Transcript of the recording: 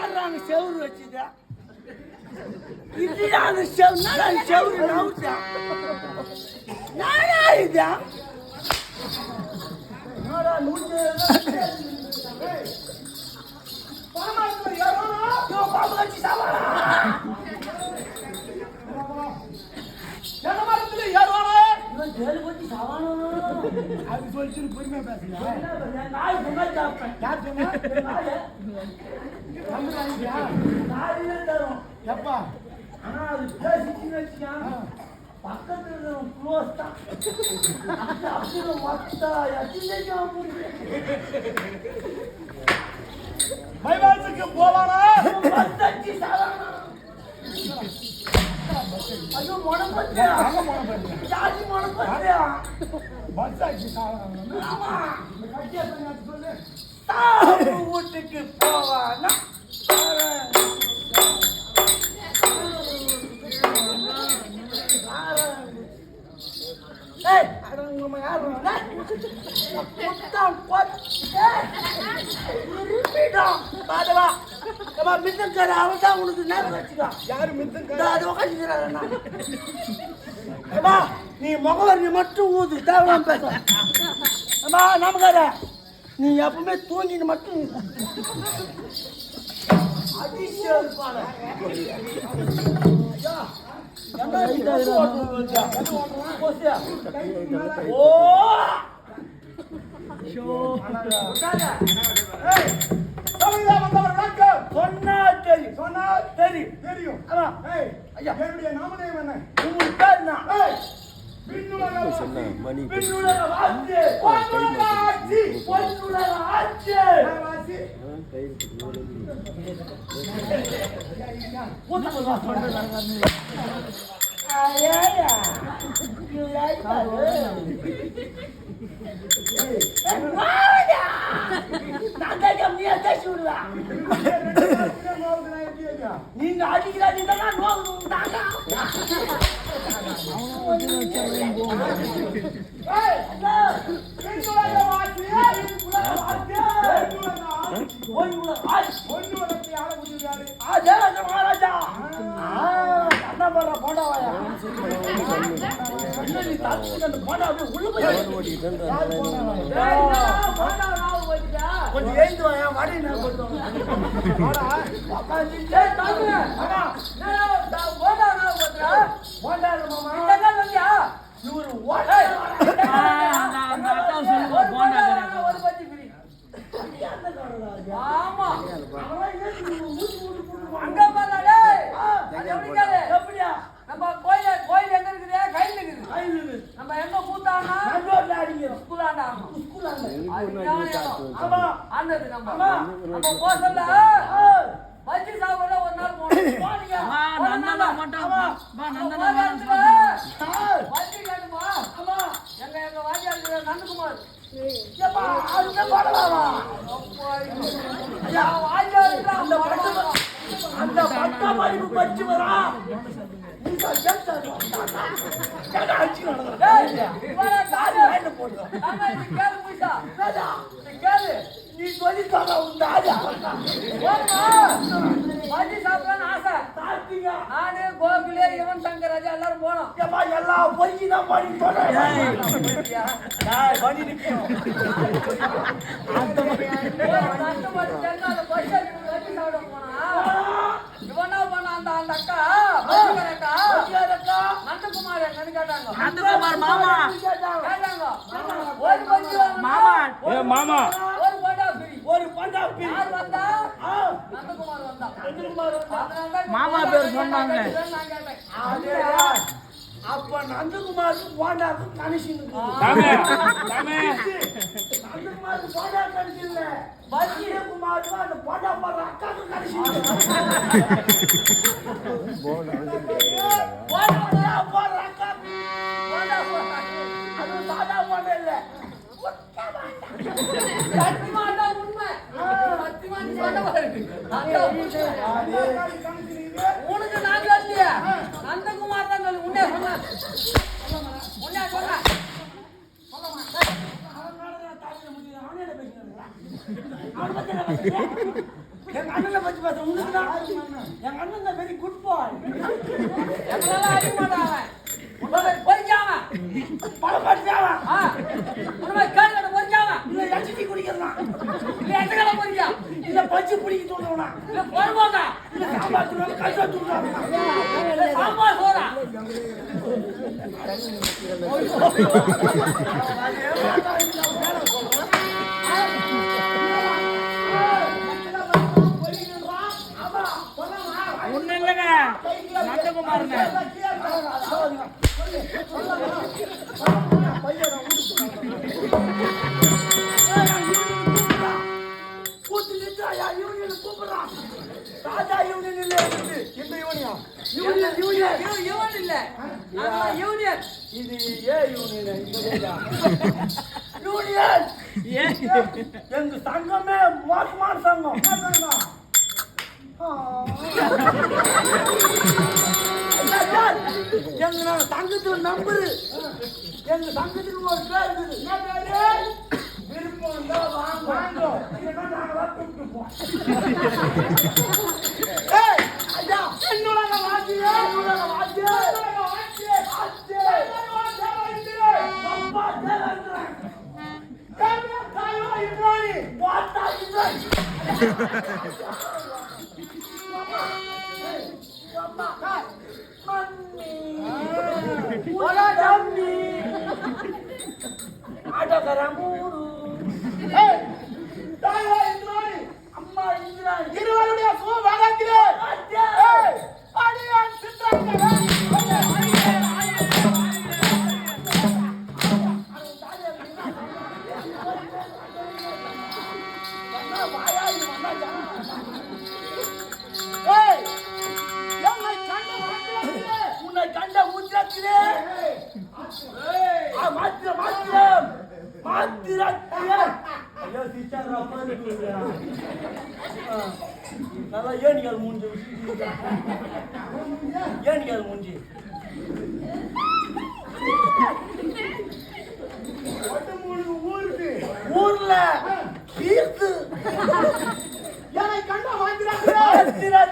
யாராங்க செவுரு வச்சுதா இதுதான் செவுரு நவுச்சா நானா இதா அது சொல்லிட்டு பொறுமையா பேசுங்க. நாய் சொன்னா சாப்பிட்டேன். யார் சொன்னா? நாயே தரும். எப்பா? ஆனா அது பேசிச்சுன்னு வச்சுக்கா. பக்கத்துல க்ளோஸ் தான். அப்படியே மொத்தா எத்தினேக்கா முடியும். மைவாசுக்கு போவானா? பத்தச்சி சாவானா? ஐயோ மொனப்பட்டியா? அங்க மொனப்பட்டியா? ஜாதி மொனப்பட்டியா? பத்தாச்சி சாவானா? ஆமா. இந்த கட்டியா பண்ணி சொல்லு. தாவு வீட்டுக்கு போவானா? ஏய் அடங்க யாரு மொத்தம் பாதவா நம்ம மித்தங்கர அவன் தான் உனக்கு நேரம் வச்சுக்கா யாரு மித்தங்கர அது உட்காந்துக்கிறாரண்ணா ஏமா நீ முகவரி மட்டும் ஊது தேவலாம் பேச ஏமா நமக்கார நீ எப்பவுமே தூங்கின்னு மட்டும் அதிசயம் பாரு நீங்க அடிக்கிறாங்க மகாராஜா அண்ணா பண்ற போண்டாவாயா கொஞ்சம் எழுந்து வாயா வடி நம்ம கோயில் எங்க இருக்குது கையில் இருக்குது நம்ம எங்க கூத்தானா பஜ்ஜி சாப்பிட ஒரு நாள் பஜ்ஜி கேட்டுமா எங்க வாத்தியார் இருக்கிற நந்தகுமார் அந்த பட்டா படிப்பு படிச்சு வரா நீ சொல்லி ஆசை நானு கோகுலே இவன் சங்கராஜா எல்லாரும் போனோம் எல்லா பொய்க்கு தான் பண்ணி இவனா பண்ண அந்த அக்கா நந்தகுமார் என்னன்னு கேட்டாங்க நந்தகுமார் மாமா கேட்டாங்க ஒரு பஞ்சு மாமா ஏ மாமா ஒரு பண்டா பிரி யார் வந்தா நந்தகுமார் வந்தா மாமா பேர் சொன்னாங்க நான் கேட்டேன் அப்ப நந்தகுமாருக்கு போண்டாக்கு கனெக்ஷன் நந்தகுமாருக்கு போண்டா கனெக்ஷன் இல்ல பஜ்ஜிகுமாருக்கு அந்த போண்டா போடுற அக்காக்கு கனெக்ஷன் போண்டா போடுற அக்காக்கு போண்டா அது சாதா போண்டா இல்ல சத்தியமான உண்மை சத்தியமான போண்டா இருக்கு உனக்கு நான் சொல்லியா நந்தகுமார் தான் சொல்லி உன்னே சொன்ன எங்க அண்ணனை பத்தி பேசுறேன். உனக்கு தான் எங்க அண்ணன் தான் வெரி குட் பாய். எங்களால அடிக்க மாட்டாங்க. பொறிக்காம பழப்பாட்டியாவா உண்மை கேள்வி பொறிக்காம இல்ல எச்டி குடிக்கிறான் இல்ல எத்தனை பொறிக்கா இல்ல பச்சை பிடிக்க தோணுவனா இல்ல பொறுப்பாங்க இல்ல சாம்பார் தூள் கல்சா தூள் இல்ல சாம்பார் சோறா ஒண்ணு இல்லைங்க நந்தகுமாருங்க எங்க சங்கமே மோசமான சங்கம் எங்க சங்கத்துல நம்பரு எங்க சங்கத்துக்கு ஒரு பேர் இருக்குது விருப்பம் தான் வாங்க நாங்களா கூப்பிட்டுப்போம் என்னோட வாத்தியே இருவருடைய சுகபாகத்திலே அடியான் சித்திரங்கள் உன்னை கண்ட முத்திரத்திலே ஐயோ சிச்சாரா நல்லா ஏனிக்கால் மூஞ்சி ஏனிக்கால் மூஞ்சி ஊர்ல கீர்த்து என்னை கண்ட மாத்திரத்திலே